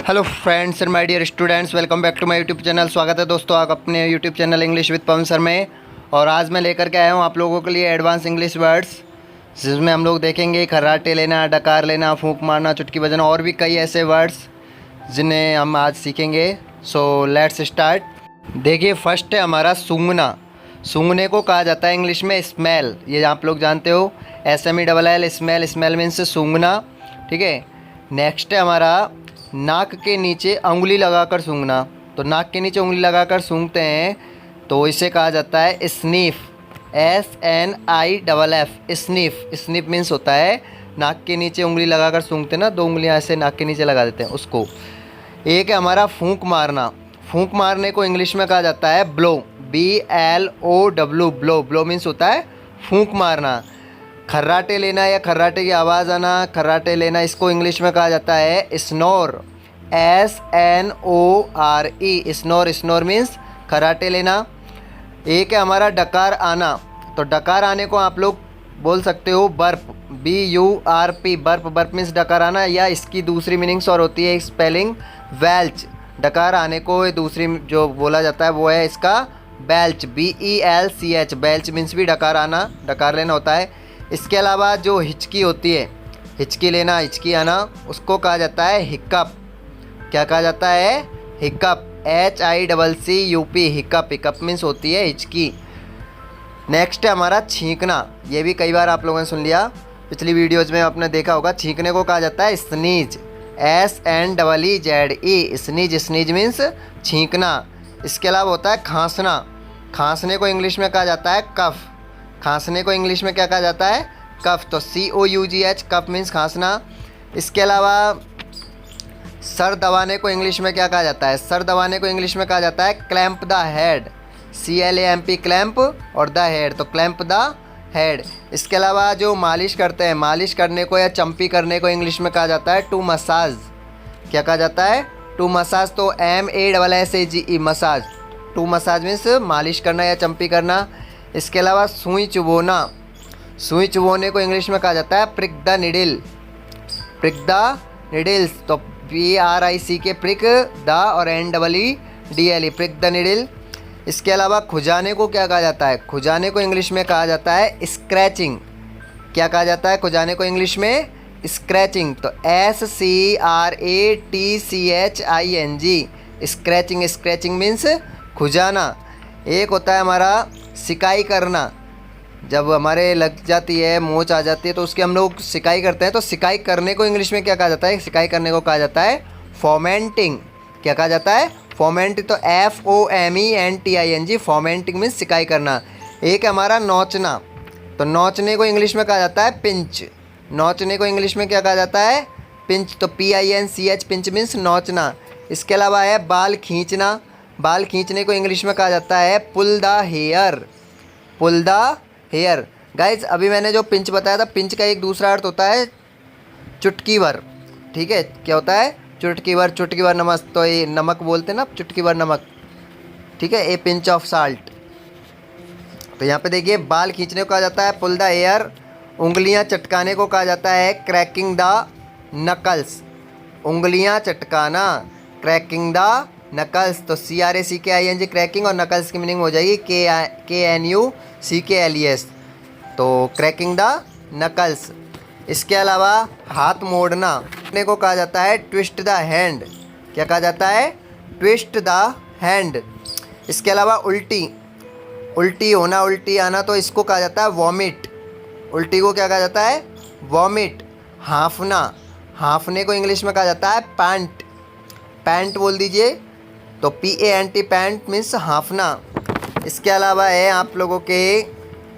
Hello friends and my dear students, welcome back to my YouTube channel. स्वागत है दोस्तों आप अपने YouTube channel English with Pawan sir में। और आज मैं लेकर के आया हूँ आप लोगों के लिए एडवांस इंग्लिश वर्ड्स, जिसमें हम लोग देखेंगे खर्राटे लेना, डकार लेना, फूंक मारना, चुटकी बजाना और भी कई ऐसे वर्ड्स जिन्हें हम आज सीखेंगे। So let's start. देखिए, फर्स्ट है हमारा सूंघना। सूंघने को कहा जाता है इंग्लिश में स्मेल। ये आप लोग जानते हो, SMELL स्मेल। स्मेल मीन्स सूंघना, ठीक है। नेक्स्ट है हमारा नाक के नीचे उंगली लगाकर सूंघना। तो नाक के नीचे उंगली लगाकर सूंघते हैं तो इसे कहा जाता है sniff. SNIFF sniff. Sniff means होता है नाक के नीचे उंगली लगाकर सूंघते ना, दो उंगलियां ऐसे नाक के नीचे लगा देते हैं उसको। एक है हमारा फूंक मारना। फूंक मारने को इंग्लिश में कहा जाता है blow. BLOW blow. Blow means होता है फूंक मारना। खर्राटे लेना या खर्राटे की आवाज़ आना, खर्राटे लेना, इसको इंग्लिश में कहा जाता है snore. SNORE snore. Snore means खर्राटे लेना। एक है हमारा डकार आना। तो डकार आने को आप लोग बोल सकते हो burp. BURP burp. Burp means डकार आना, या इसकी दूसरी मीनिंग्स और होती है स्पेलिंग वेल्च। डकार आने को दूसरी जो बोला जाता है वो है इसका बेल्च। BELCH बेल्च मीन्स भी डकार आना, डकार लेना होता है। इसके अलावा जो हिचकी होती है, हिचकी लेना, हिचकी आना, उसको कहा जाता है हिक्कप। क्या कहा जाता है? हिक्कप। HICCUP हिक्कप। हिक्कप मीन्स होती है हिचकी। नेक्स्ट है हमारा छींकना। ये भी कई बार आप लोगों ने सुन लिया, पिछली वीडियोज़ में आपने देखा होगा। छींकने को कहा जाता है sneeze. SNEEZE sneeze. Sneeze means छींकना। इसके अलावा होता है खांसना। खांसने को इंग्लिश में कहा जाता है कफ। खांसने को इंग्लिश में क्या कहा जाता है? कफ। तो COUGH कफ मीन्स खांसना। इसके अलावा सर दबाने को इंग्लिश में क्या कहा जाता है? सर दबाने को इंग्लिश में कहा जाता है clamp the head. CLAMP clamp और द हेड, तो क्लैंप द हेड। इसके अलावा जो मालिश करते हैं, मालिश करने को या चंपी करने को इंग्लिश में कहा जाता है टू मसाज। क्या कहा जाता है? To massage. तो MASSAGE massage. To massage means मालिश करना या चंपी करना। इसके अलावा सुई चुभोना। सुई चुभोने को इंग्लिश में कहा जाता है prick the needle. Prick the needles. तो PRICK प्रिक द और NEEDLE प्रिक द निडिल। इसके अलावा खुजाने को क्या कहा जाता है? खुजाने को इंग्लिश में कहा जाता है स्क्रैचिंग। क्या कहा जाता है खुजाने को इंग्लिश में? स्क्रैचिंग। तो SCRATCHING स्क्रैचिंग। स्क्रैचिंग मीन्स खुजाना। एक होता है हमारा सिकाई करना। जब हमारे लग जाती है, मोच आ जाती है, तो उसकी हम लोग सिकाई करते हैं। तो सिकाई करने को इंग्लिश में क्या कहा जाता है? सिकाई करने को कहा जाता है फॉर्मेंटिंग। क्या कहा जाता है? फॉर्मेंटिंग। तो FOMENTING फॉर्मेंटिंग मीन्स सिकाई करना। एक हमारा नोचना। तो नोचने को इंग्लिश में कहा जाता है पिंच। नोचने को इंग्लिश में क्या कहा जाता है? पिंच। तो PINCH पिंच मीन्स नोचना। इसके अलावा है बाल खींचना। बाल खींचने को इंग्लिश में कहा जाता है pull the hair. Pull the hair. Guys, अभी मैंने जो पिंच बताया था, पिंच का एक दूसरा अर्थ होता है चुटकी भर। ठीक है, क्या होता है? चुटकी भर। चुटकी भर नमक। तो ये नमक बोलते हैं ना, चुटकी भर नमक। ठीक है, ए पिंच ऑफ साल्ट। तो यहाँ पे देखिए, बाल खींचने को कहा जाता है पुल द हेयर। उंगलियाँ चटकाने को कहा जाता है क्रैकिंग द नकल्स। उंगलियाँ चटकाना, क्रैकिंग द नकल्स। तो CRACKING क्रैकिंग, और नकल्स की मीनिंग हो जाएगी KNUCKLES। तो क्रैकिंग द नकल्स। इसके अलावा हाथ मोड़ना को कहा जाता है ट्विस्ट द हैंड। क्या कहा जाता है? Twist the hand. इसके अलावा उल्टी। उल्टी होना, उल्टी आना, तो इसको कहा जाता है वॉमिट। उल्टी को क्या कहा जाता है? वॉमिट। हाँफना। हाँफने को इंग्लिश में कहा जाता है पैंट। पैंट बोल दीजिए। तो PANT पैंट मीन्स हाँफना। इसके अलावा है आप लोगों के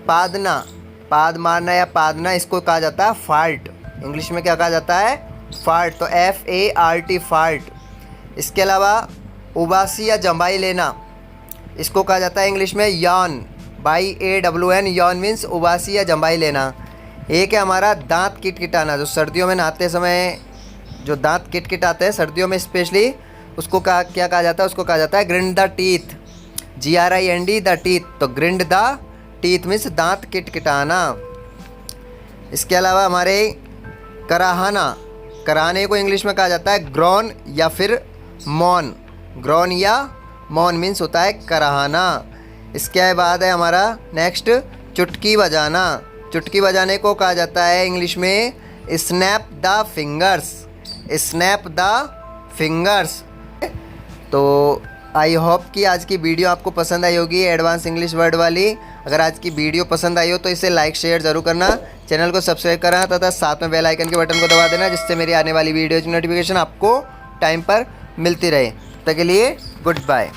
पादना। पाद मारना या पादना, इसको कहा जाता है फार्ट। इंग्लिश में क्या कहा जाता है? फार्ट। तो FART फार्ट। इसके अलावा उबासी या जंबाई लेना, इसको कहा जाता है इंग्लिश में यॉन। YAWN यॉन मीन्स उबासी या जंबाई लेना। एक है हमारा दांत किटकिटाना। जो सर्दियों में नहाते समय जो दांत किटकिटाते हैं, सर्दियों में स्पेशली, उसको क्या कहा जाता है? उसको कहा जाता है grind the teeth. GRIND the teeth. तो ग्रिंड द टीथ मीन्स दांत किटकिटाना। इसके अलावा हमारे कराहना। कराने को इंग्लिश में कहा जाता है ग्रॉन या फिर मॉन। ग्रॉन या मॉन मीन्स होता है कराहना। इसके बाद है हमारा नेक्स्ट चुटकी बजाना। चुटकी बजाने को कहा जाता है इंग्लिश में snap the fingers. Snap the fingers. तो आई होप कि आज की वीडियो आपको पसंद आई होगी, एडवांस इंग्लिश वर्ड वाली। अगर आज की वीडियो पसंद आई हो तो इसे लाइक शेयर ज़रूर करना, चैनल को सब्सक्राइब करना तथा साथ में बेल आइकन के बटन को दबा देना, जिससे मेरी आने वाली वीडियो की नोटिफिकेशन आपको टाइम पर मिलती रहे। तब तक के लिए गुड बाय।